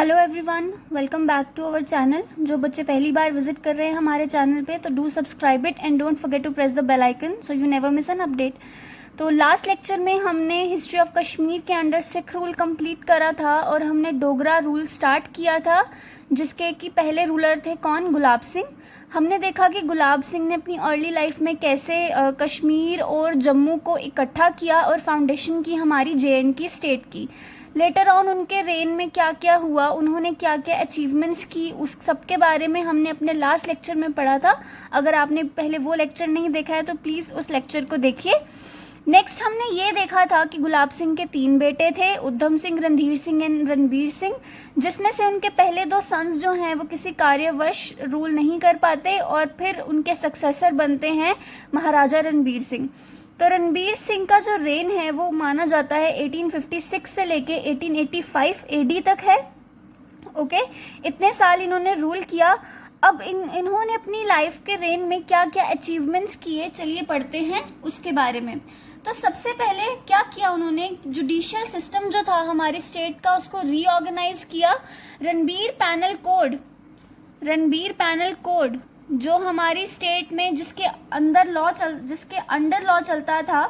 Hello everyone, welcome back to our channel. जो बच्चे पहली बार विजिट कर रहे हैं हमारे चैनल पे तो do subscribe it and don't forget to press the bell icon so you never miss an update. तो लास्ट लेक्चर में हमने हिस्ट्री ऑफ कश्मीर के अंडर सिख रूल कंप्लीट करा था और हमने डोगरा रूल स्टार्ट किया था, जिसके कि पहले रूलर थे कौन? गुलाब सिंह। हमने देखा कि गुलाब सिंह ने अपनी अर्ली लाइफ में कैसे कश्मीर और जम्मू को इकट्ठा किया और फाउंडेशन की हमारी JNK स्टेट की। लेटर ऑन उनके रेन में क्या क्या हुआ, उन्होंने क्या क्या अचीवमेंट्स की, उस सब के बारे में हमने अपने लास्ट लेक्चर में पढ़ा था। अगर आपने पहले वो लेक्चर नहीं देखा है तो प्लीज़ उस लेक्चर को देखिए। नेक्स्ट हमने ये देखा था कि गुलाब सिंह के 3 बेटे थे, उधम सिंह, रणधीर सिंह एंड रणबीर सिंह, जिसमें से उनके पहले 2 सन्स जो हैं वो किसी कार्यवश रूल नहीं कर पाते और फिर उनके सक्सेसर बनते हैं महाराजा रणबीर सिंह। तो रणबीर सिंह का जो रेन है वो माना जाता है 1856 से लेके 1885 AD तक है। ओके, इतने साल इन्होंने रूल किया। अब इन्होंने अपनी लाइफ के रेन में क्या क्या अचीवमेंट्स किए, चलिए पढ़ते हैं उसके बारे में। तो सबसे पहले क्या किया उन्होंने, जुडिशियल सिस्टम जो था हमारी स्टेट का उसको रीऑर्गेनाइज किया। रणबीर पैनल कोड जो हमारी स्टेट में जिसके अंडर लॉ चलता था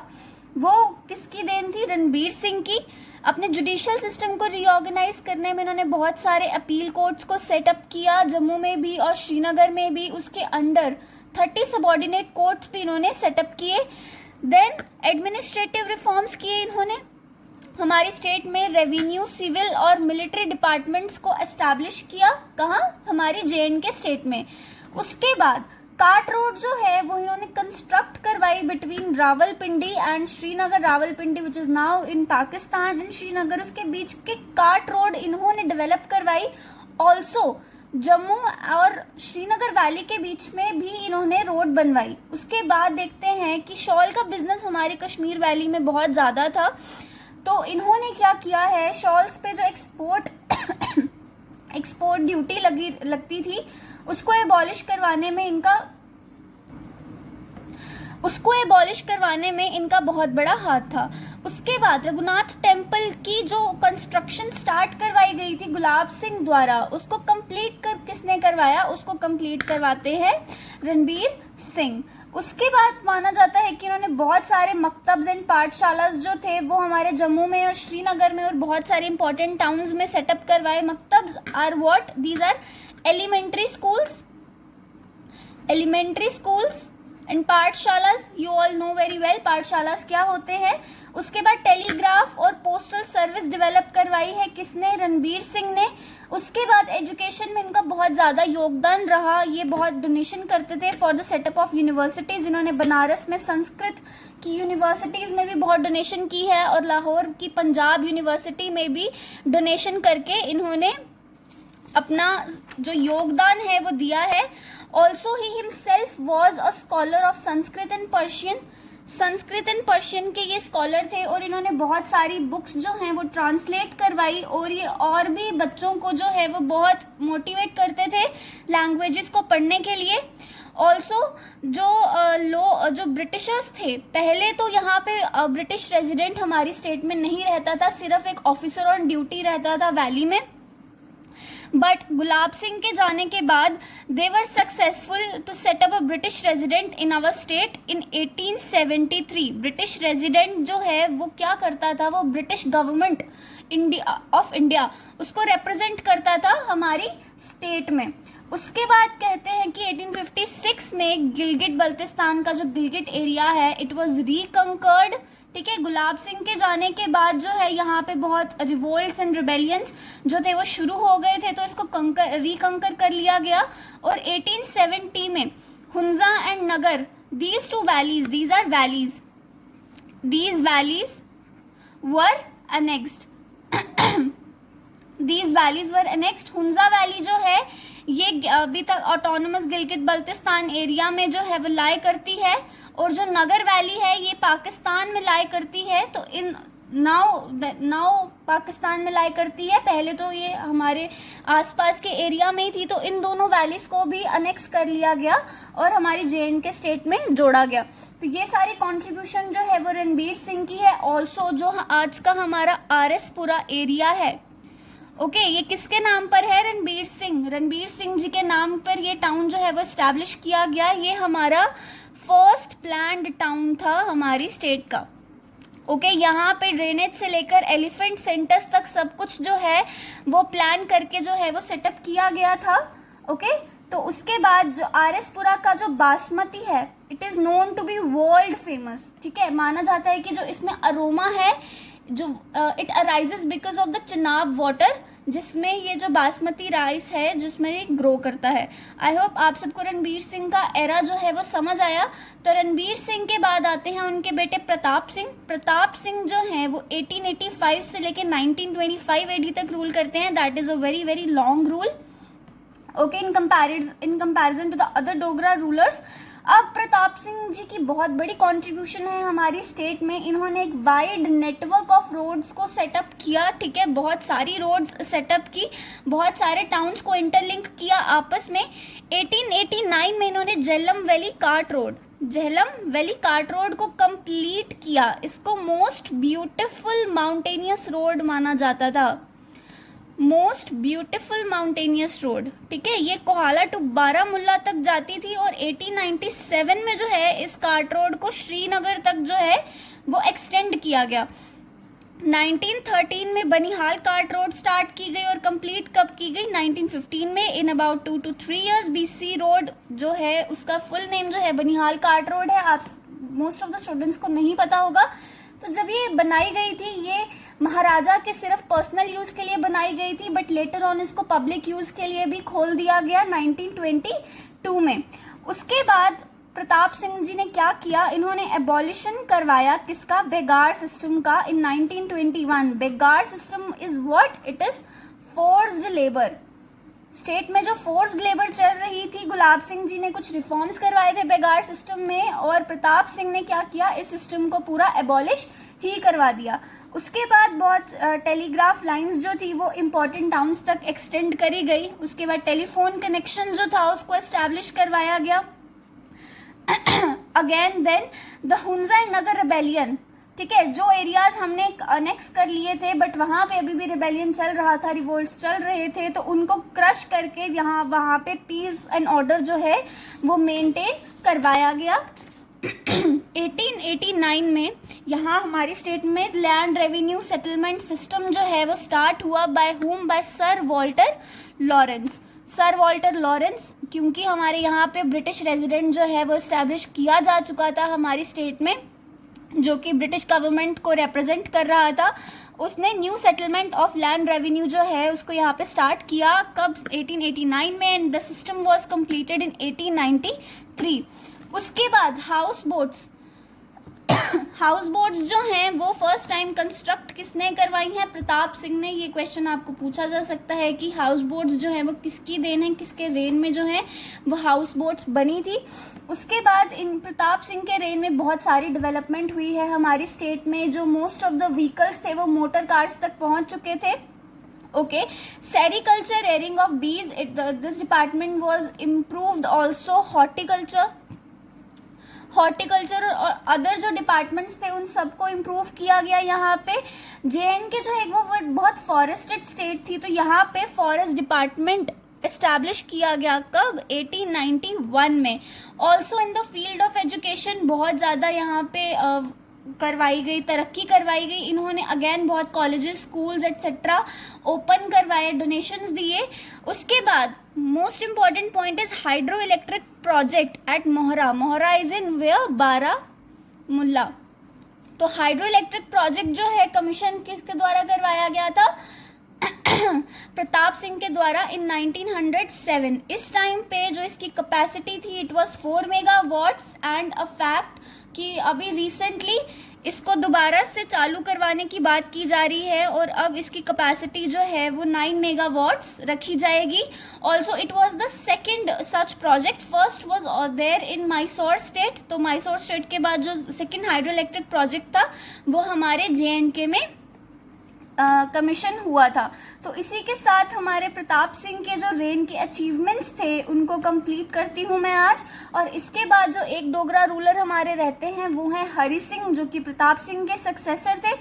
वो किसकी देन थी? रणबीर सिंह की। अपने जुडिशियल सिस्टम को रीऑर्गेनाइज करने में इन्होंने बहुत सारे अपील कोर्ट्स को सेटअप किया, जम्मू में भी और श्रीनगर में भी। उसके अंडर 30 सबॉर्डिनेट कोर्ट्स भी इन्होंने सेटअप किए। देन एडमिनिस्ट्रेटिव रिफॉर्म्स किए इन्होंने। हमारी स्टेट में रेवेन्यू, सिविल और मिलिट्री डिपार्टमेंट्स को एस्टैब्लिश किया। कहाँ? हमारी JNK स्टेट में। उसके बाद कार्ट रोड जो है वो इन्होंने कंस्ट्रक्ट करवाई between Rawalpindi and Srinagar. Rawalpindi which is now in Pakistan and Srinagar, उसके बीच के कार्ट रोड इन्होंने डेवलप करवाई। ऑल्सो जम्मू और श्रीनगर वैली के बीच में भी इन्होंने रोड बनवाई। उसके बाद देखते हैं कि शॉल का बिजनेस हमारे कश्मीर वैली में बहुत ज़्यादा था, तो इन्होंने क्या किया है, शॉल्स पे जो एक्सपोर्ट ड्यूटी लगती थी उसको एबॉलिश करवाने में इनका बहुत बड़ा हाथ था। उसके बाद रघुनाथ टेम्पल की जो कंस्ट्रक्शन स्टार्ट करवाई गई थी गुलाब सिंह द्वारा, उसको किसने करवाया? उसको कंप्लीट करवाते हैं रणबीर सिंह। उसके बाद माना जाता है कि उन्होंने बहुत सारे मकतब्स एंड पाठशालास जो थे वो हमारे जम्मू में और श्रीनगर में और बहुत सारे इंपॉर्टेंट टाउन्स में सेटअप करवाए। Maktabs are what? These are elementary schools and pathshalas. you all know very well पाठशालास क्या होते हैं। उसके बाद टेलीग्राफ और पोस्टल सर्विस डेवलप करवाई है किसने? रणबीर सिंह ने। उसके बाद एजुकेशन में इनका बहुत ज़्यादा योगदान रहा, ये बहुत डोनेशन करते थे for the setup of universities. इन्होंने बनारस में संस्कृत की यूनिवर्सिटीज़ में भी बहुत डोनेशन की है और लाहौर की पंजाब यूनिवर्सिटी में भी डोनेशन करके इन्होंने अपना जो योगदान है वो दिया है। Also he himself was a scholar of Sanskrit and Persian के ये स्कॉलर थे और इन्होंने बहुत सारी बुक्स जो हैं वो ट्रांसलेट करवाई और ये और भी बच्चों को जो है वो बहुत मोटिवेट करते थे लैंग्वेजेस को पढ़ने के लिए। ऑल्सो जो ब्रिटिशर्स थे, पहले तो यहाँ पे ब्रिटिश रेजिडेंट हमारी स्टेट में नहीं रहता था, सिर्फ एक ऑफिसर ऑन ड्यूटी रहता था वैली में। बट गुलाब सिंह के जाने के बाद they were successful to set up a British resident in our state in 1873। British resident जो है वो क्या करता था? वो ब्रिटिश गवर्नमेंट ऑफ इंडिया उसको रिप्रेजेंट करता था हमारी स्टेट में। उसके बाद कहते हैं कि 1856 में गिलगिट बल्तिस्तान का जो गिलगिट एरिया है इट वॉज रिकंकर्ड। ठीक है, गुलाब सिंह के जाने के बाद जो है यहाँ पे बहुत रिवोल्ट्स एंड रिबेलियंस जो थे वो शुरू हो गए थे, तो इसको रिकंकर कर लिया गया। और 1870 में Hunza and Nagar, these valleys were annexed। these valleys were annexed। Hunza valley जो है ये अभी तक ऑटोनोमस गिलगित बल्तिस्तान एरिया में जो है वो लाई करती है और जो नगर वैली है ये पाकिस्तान में लाई करती है। तो इन नाउ पाकिस्तान में लाई करती है, पहले तो ये हमारे आसपास के एरिया में ही थी। तो इन दोनों वैलीज को भी अनेक्स कर लिया गया और हमारी JNK स्टेट में जोड़ा गया। तो ये सारी कंट्रीब्यूशन जो है वो रणबीर सिंह की है। ऑल्सो जो आज का हमारा RS पुरा एरिया है ओके, ये किसके नाम पर है? रणबीर सिंह, रणबीर सिंह जी के नाम पर ये टाउन जो है वो एस्टैब्लिश किया गया। ये हमारा फर्स्ट प्लान्ड टाउन था हमारी स्टेट का। ओके, यहाँ पे ड्रेनेज से लेकर एलिफेंट सेंटर्स तक सब कुछ जो है वो प्लान करके जो है वो सेटअप किया गया था। ओके, तो उसके बाद जो आरएसपुरा का जो बासमती है, it is known to be world famous. ठीक है, माना जाता है कि जो इसमें अरोमा है, जो it arises because of the Chenab water, जिसमें ये जो बासमती राइस है जिसमें ये ग्रो करता है। आई होप आप सबको रणबीर सिंह का एरा जो है वो समझ आया। तो रणबीर सिंह के बाद आते हैं उनके बेटे प्रताप सिंह। प्रताप सिंह जो हैं वो 1885 से लेकर 1925 एडी तक रूल करते हैं। That is a very very long rule. Okay, in comparison to the other Dogra rulers. अब प्रताप सिंह जी की बहुत बड़ी कंट्रीब्यूशन है हमारी स्टेट में। इन्होंने एक वाइड नेटवर्क ऑफ रोड्स को सेटअप किया। ठीक है, बहुत सारी रोड्स सेटअप की, बहुत सारे टाउन्स को इंटरलिंक किया आपस में। 1889 में इन्होंने झेलम वैली कार्ट रोड को कंप्लीट किया। इसको मोस्ट ब्यूटिफुल माउंटेनियस रोड माना जाता था, मोस्ट ब्यूटिफुल माउंटेनियस रोड। ठीक है, ये कोहाला टू बारामुल्ला तक जाती थी और 1897 में जो है इस कार्ट रोड को श्रीनगर तक जो है वो एक्सटेंड किया गया। 1913 में बनिहाल कार्ट रोड स्टार्ट की गई और कंप्लीट कब की गई? 1915 में। In about 2 to 3 years BC road जो है उसका फुल नेम जो है बनिहाल कार्ट रोड है। आप मोस्ट ऑफ द स्टूडेंट्स को नहीं पता होगा। तो जब ये बनाई गई थी, ये महाराजा के सिर्फ पर्सनल यूज के लिए बनाई गई थी, बट लेटर ऑन इसको पब्लिक यूज के लिए भी खोल दिया गया 1922 में। उसके बाद प्रताप सिंह जी ने क्या किया? इन्होंने एबॉलिशन करवाया किसका? बेगार सिस्टम का इन 1921। बेगार system is what? It is forced labour. State में जो फोर्स्ड लेबर चल रही थी, गुलाब सिंह जी ने कुछ रिफॉर्म्स करवाए थे बेगार सिस्टम में, और प्रताप सिंह ने क्या किया? इस सिस्टम को पूरा एबॉलिश ही करवा दिया। उसके बाद बहुत टेलीग्राफ लाइंस जो थी वो इम्पोर्टेंट टाउन्स तक एक्सटेंड करी गई। उसके बाद टेलीफोन कनेक्शन जो था उसको एस्टैब्लिश करवाया गया। Again then the Hunza and Nagar rebellion. ठीक है, जो एरियाज हमने अनेक्स कर लिए थे बट वहाँ पे अभी भी रिबेलियन चल रहा था, रिवोल्ट्स चल रहे थे, तो उनको क्रश करके वहाँ पे पीस एंड ऑर्डर जो है वो मेंटेन करवाया गया। 1889 में यहाँ हमारी स्टेट में लैंड रेवेन्यू सेटलमेंट सिस्टम जो है वो स्टार्ट हुआ। By whom? By sir Walter Lawrence. Sir Walter Lawrence, क्योंकि हमारे यहाँ पे ब्रिटिश रेजिडेंट जो है वो इस्टेब्लिश किया जा चुका था हमारी स्टेट में, जो कि ब्रिटिश गवर्नमेंट को रिप्रेजेंट कर रहा था। उसने new settlement of land revenue जो है उसको यहाँ पे स्टार्ट किया। कब? 1889 में। And the system was completed in 1893। उसके बाद हाउस बोट्स हाउस बोट्स जो हैं वो फर्स्ट टाइम कंस्ट्रक्ट किसने करवाई हैं? प्रताप सिंह ने। ये क्वेश्चन आपको पूछा जा सकता है कि हाउस बोट्स जो है वो किसकी देन है, किसके रेन में जो है वो हाउस बोट्स बनी थी। उसके बाद इन प्रताप सिंह के रेन में बहुत सारी डेवलपमेंट हुई है हमारी स्टेट में। जो मोस्ट ऑफ द व्हीकल्स थे वो मोटर कार्स तक पहुंच चुके थे। ओके, सेरिकल्चर, रेयरिंग ऑफ बीज, this department was improved. Also horticulture और अदर जो डिपार्टमेंट्स थे उन सबको इम्प्रूव किया गया। यहाँ पे JNK जो है वो बहुत फॉरेस्टेड स्टेट थी, तो यहाँ पे फॉरेस्ट डिपार्टमेंट एस्टैब्लिश किया गया। कब? 1891 में। Also in the field of education बहुत ज़्यादा यहाँ पे करवाई गई, तरक्की करवाई गई। इन्होंने अगेन बहुत कॉलेजेस, स्कूल्स एट्सेट्रा ओपन करवाए, डोनेशंस दिए। उसके बाद most important point is hydro electric project at Mohra. Mohra is in where? Baramulla. तो हाइड्रो इलेक्ट्रिक प्रोजेक्ट जो है कमीशन किसके द्वारा करवाया गया था? प्रताप सिंह के द्वारा इन 1907। इस टाइम पे जो इसकी कैपेसिटी थी it was 4 megawatts. And a fact कि अभी रिसेंटली इसको दोबारा से चालू करवाने की बात की जा रही है और अब इसकी कैपेसिटी जो है वो 9 मेगावाट्स रखी जाएगी। Also it was the second such project. First was there in Mysore state. तो मैसूर स्टेट के बाद जो सेकंड हाइड्रो इलेक्ट्रिक प्रोजेक्ट था वो हमारे JNK में कमीशन हुआ था। तो इसी के साथ हमारे प्रताप सिंह के जो रेन के अचीवमेंट्स थे उनको कंप्लीट करती हूँ मैं आज। और इसके बाद जो एक डोगरा रूलर हमारे रहते हैं वो हैं हरि सिंह, जो कि प्रताप सिंह के सक्सेसर थे।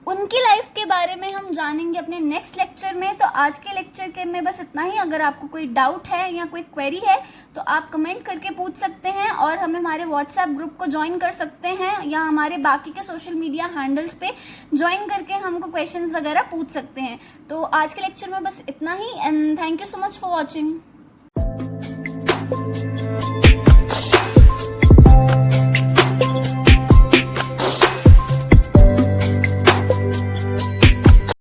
उनकी लाइफ के बारे में हम जानेंगे अपने नेक्स्ट लेक्चर में। तो आज के लेक्चर के में बस इतना ही। अगर आपको कोई डाउट है या कोई क्वेरी है तो आप कमेंट करके पूछ सकते हैं, और हमें हमारे व्हाट्सएप ग्रुप को ज्वाइन कर सकते हैं, या हमारे बाकी के सोशल मीडिया हैंडल्स पे ज्वाइन करके हमको क्वेश्चंस वगैरह पूछ सकते हैं। तो आज के लेक्चर में बस इतना ही, and thank you so much for watching.